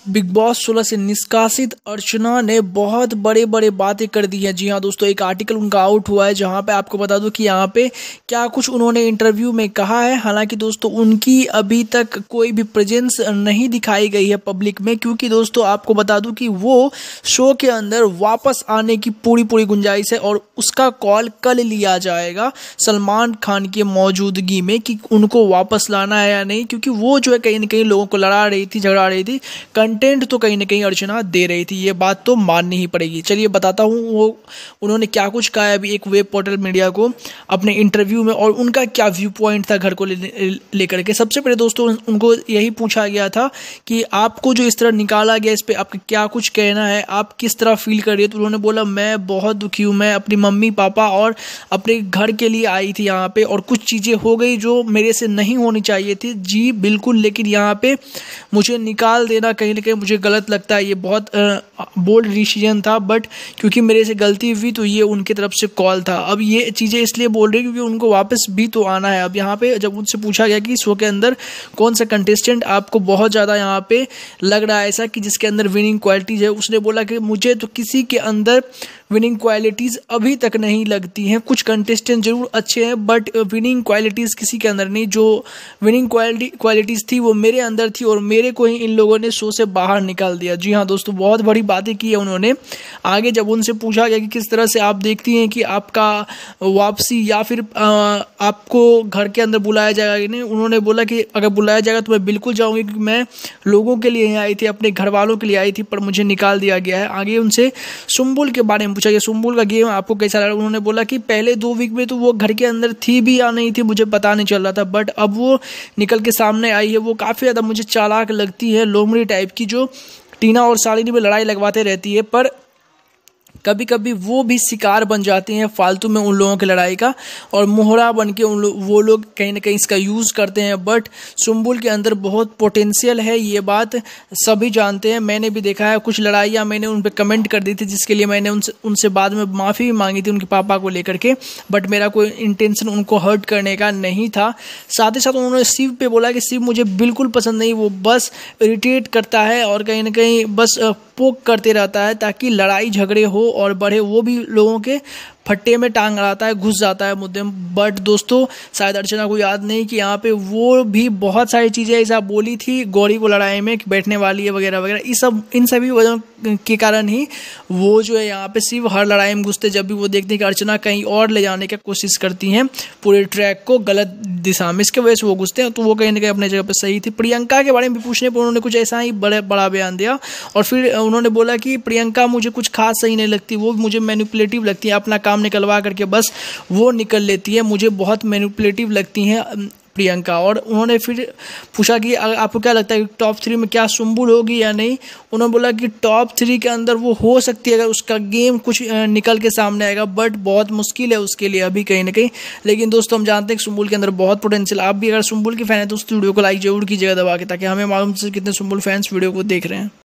Big boss 16 से निष्कासित अर्चना ने बहुत बड़े बड़े बातें कर दी हैं। जी हाँ दोस्तों, एक आर्टिकल उनका आउट हुआ है जहां पे आपको बता दूं कि यहाँ पे क्या कुछ उन्होंने इंटरव्यू में कहा है। हालांकि दोस्तों उनकी अभी तक कोई भी प्रेजेंस नहीं दिखाई गई है पब्लिक में, क्योंकि दोस्तों आपको बता दूं कि वो शो के अंदर वापस आने की पूरी गुंजाइश है और उसका कॉल कल लिया जाएगा सलमान खान की मौजूदगी में कि उनको वापस लाना है या नहीं, क्योंकि वो जो है कहीं ना कहीं लोगों को लड़ा रही थी, झगड़ा रही थी। कंटेंट तो कहीं ना कहीं अर्चना दे रही थी, ये बात तो माननी ही पड़ेगी। चलिए बताता हूँ वो उन्होंने क्या कुछ कहा है अभी एक वेब पोर्टल मीडिया को अपने इंटरव्यू में, और उनका क्या व्यू पॉइंट था घर को लेकर के। सबसे पहले दोस्तों उनको यही पूछा गया था कि आपको जो इस तरह निकाला गया इस पर आपका क्या कुछ कहना है, आप किस तरह फील कर रही है। तो उन्होंने बोला मैं बहुत दुखी हूँ, मैं अपनी मम्मी पापा और अपने घर के लिए आई थी यहाँ पे, और कुछ चीज़ें हो गई जो मेरे से नहीं होनी चाहिए थी। जी बिल्कुल, लेकिन यहाँ पे मुझे निकाल देना कहीं ना कहीं मुझे गलत लगता है। ये बहुत बोल्ड डिसीजन था, बट क्योंकि मेरे से गलती हुई तो ये उनकी तरफ से कॉल था। अब ये चीज़ें इसलिए बोल रही क्योंकि उनको वापस भी तो आना है। अब यहाँ पे जब उनसे पूछा गया कि शो के अंदर कौन सा कंटेस्टेंट आपको बहुत ज़्यादा यहाँ पे लग रहा है ऐसा कि जिसके अंदर विनिंग क्वालिटीज़ है, उसने बोला कि मुझे तो किसी के अंदर विनिंग क्वालिटीज़ अभी तक नहीं लगती हैं। कुछ कंटेस्टेंट जरूर अच्छे हैं बट विनिंग क्वालिटीज़ किसी के अंदर नहीं। जो विनिंग क्वालिटीज़ थी वो मेरे अंदर थी और मेरे को ही इन लोगों ने शो से बाहर निकाल दिया। जी हाँ दोस्तों, बहुत बड़ी बातें की है उन्होंने। आगे जब उनसे पूछा गया कि किस तरह से आप देखती हैं कि आपका वापसी या फिर आपको घर के अंदर बुलाया जाएगा कि नहीं, उन्होंने बोला कि अगर बुलाया जाएगा तो मैं बिल्कुल जाऊँगी, क्योंकि मैं लोगों के लिए आई थी, अपने घर वालों के लिए आई थी, पर मुझे निकाल दिया गया है। आगे उनसे सुम्बुल के बारे में पूछा गया, सुम्बुल का गेम आपको कैसा लगा। उन्होंने बोला कि पहले 2 वीक में तो वो घर के अंदर थी भी या नहीं थी मुझे पता नहीं चल रहा था, बट अब वो निकल के सामने आई है। वो काफ़ी ज़्यादा मुझे चालाक लगती है, लोमड़ी टाइप की, जो टीना और शालिनी में लड़ाई लगवाते रहती है, पर कभी कभी वो भी शिकार बन जाती हैं फालतू में उन लोगों की लड़ाई का, और मोहरा बन के वो लोग कहीं ना कहीं इसका यूज़ करते हैं। बट सुम्बुल के अंदर बहुत पोटेंशियल है, ये बात सभी जानते हैं। मैंने भी देखा है कुछ लड़ाइयाँ मैंने उन पर कमेंट कर दी थी, जिसके लिए मैंने उनसे बाद में माफ़ी भी मांगी थी उनके पापा को लेकर के, बट मेरा कोई इंटेंशन उनको हर्ट करने का नहीं था। साथ ही साथ उन्होंने शिव पे बोला कि शिव मुझे बिल्कुल पसंद नहीं, वो बस इरिटेट करता है और कहीं ना कहीं बस पोक करते रहता है ताकि लड़ाई झगड़े हो और बढ़े। वो भी लोगों के फट्टे में टांग अड़ाता है, घुस जाता है मुद्दे में। बट दोस्तों शायद अर्चना को याद नहीं कि यहाँ पे वो भी बहुत सारी चीज़ें ऐसा बोली थी गौरी को लड़ाई में कि बैठने वाली है वगैरह वगैरह। इन सभी वजहों के कारण ही वो जो है यहाँ पे सिर्फ हर लड़ाई में घुसते, जब भी वो देखते हैं कि अर्चना कहीं और ले जाने की कोशिश करती हैं पूरे ट्रैक को गलत दिशा में, इसके वजह से वो घुसते हैं। तो वो कहीं ना कहीं अपने जगह पर सही थी। प्रियंका के बारे में भी पूछने पर उन्होंने कुछ ऐसा ही बड़ा बयान दिया, और फिर उन्होंने बोला कि प्रियंका मुझे कुछ खास सही नहीं लगती, वो मुझे मैनिपुलेटिव लगती है, अपना काम निकलवा करके बस वो निकल लेती है, मुझे बहुत मैनिपुलेटिव लगती हैं प्रियंका। और उन्होंने फिर पूछा कि आपको क्या लगता है टॉप 3 में क्या सुम्बुल होगी या नहीं। उन्होंने बोला कि टॉप 3 के अंदर वो हो सकती है अगर उसका गेम कुछ निकल के सामने आएगा, बट बहुत मुश्किल है उसके लिए अभी कहीं ना कहीं। लेकिन दोस्तों हम जानते हैं कि सुम्बुल के अंदर बहुत पोटेंशियल। आप भी अगर सुम्बुल के फैन है तो उस वीडियो को लाइक जरूर कीजिएगा दबा के, ताकि हमें मालूम चले कितने सुम्बुल फैंस वीडियो को देख रहे हैं।